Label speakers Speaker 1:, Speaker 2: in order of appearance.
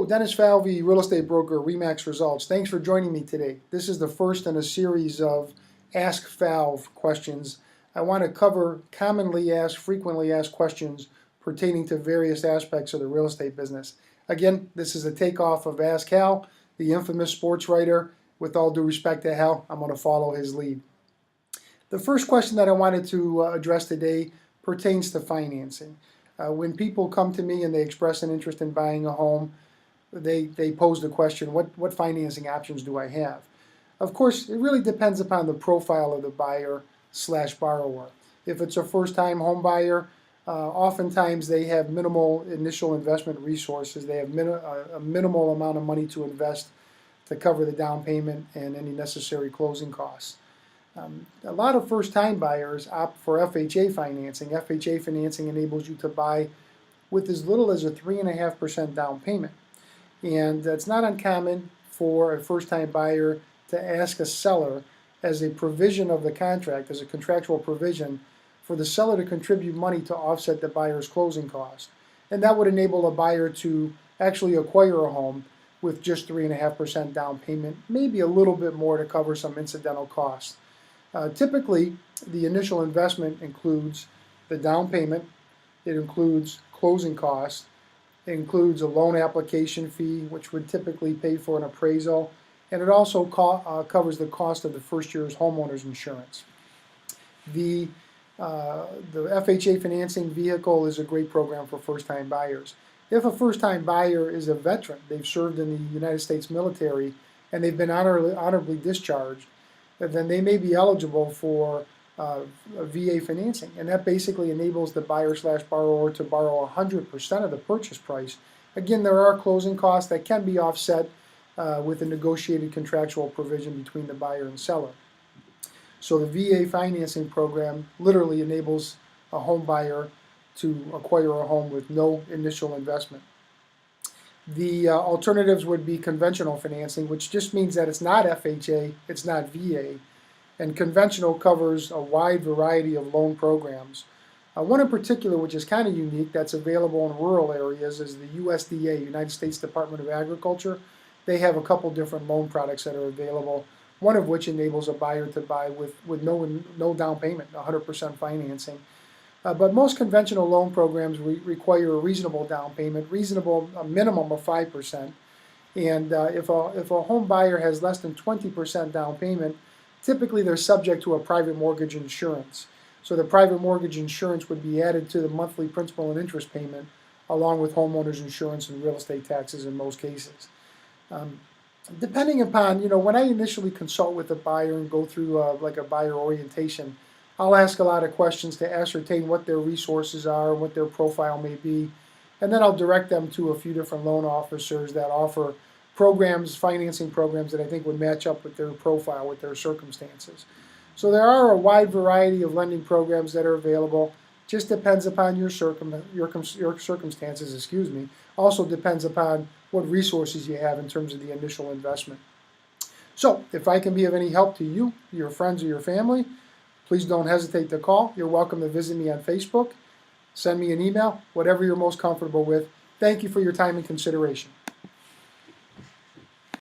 Speaker 1: Hello, Dennis Falv, real estate broker, Remax Results. Thanks for joining me today. This is the first in a series of Ask Falv questions. I want to cover commonly asked, frequently asked questions pertaining to various aspects of the real estate business. Again, this is a takeoff of Ask Hal, the infamous sports writer. With all due respect to Hal, I'm going to follow his lead. The first question that I wanted to address today pertains to financing. When people come to me and they express an interest in buying a home, they pose the question, what financing options do I have? Of course, it really depends upon the profile of the buyer slash borrower. If it's a first-time home buyer, oftentimes they have minimal initial investment resources. They have a minimal amount of money to invest to cover the down payment and any necessary closing costs. A lot of first-time buyers opt for FHA financing. FHA financing enables you to buy with as little as a 3.5% down payment. And it's not uncommon for a first-time buyer to ask a seller as a provision of the contract, as a contractual provision, for the seller to contribute money to offset the buyer's closing costs. And that would enable a buyer to actually acquire a home with just 3.5% down payment, maybe a little bit more to cover some incidental costs. Typically, the initial investment includes the down payment, it includes closing costs, it includes a loan application fee, which would typically pay for an appraisal, and it also covers the cost of the first year's homeowner's insurance. The FHA financing vehicle is a great program for first-time buyers. If a first-time buyer is a veteran, they've served in the United States military, and they've been honorably discharged, then they may be eligible for a VA financing, and that basically enables the buyer slash borrower to borrow 100% of the purchase price. Again, there are closing costs that can be offset with a negotiated contractual provision between the buyer and seller. So the VA financing program literally enables a home buyer to acquire a home with no initial investment. The alternatives would be conventional financing, which just means that it's not FHA, it's not VA, and conventional covers a wide variety of loan programs. One in particular, which is kind of unique, that's available in rural areas, is the USDA, United States Department of Agriculture. They have a couple different loan products that are available, one of which enables a buyer to buy with no down payment, 100% financing. But most conventional loan programs require a reasonable down payment, a minimum of 5%. And if a home buyer has less than 20% down payment, typically they're subject to a private mortgage insurance. So the private mortgage insurance would be added to the monthly principal and interest payment, along with homeowners insurance and real estate taxes in most cases. Depending upon, when I initially consult with a buyer and go through like a buyer orientation, I'll ask a lot of questions to ascertain what their resources are, what their profile may be, and then I'll direct them to a few different loan officers that offer programs, financing programs that I think would match up with their profile, with their circumstances. So there are a wide variety of lending programs that are available. Just depends upon your circumstances, Also depends upon what resources you have in terms of the initial investment. So if I can be of any help to you, your friends, or your family, please don't hesitate to call. You're welcome to visit me on Facebook, send me an email, whatever you're most comfortable with. Thank you for your time and consideration.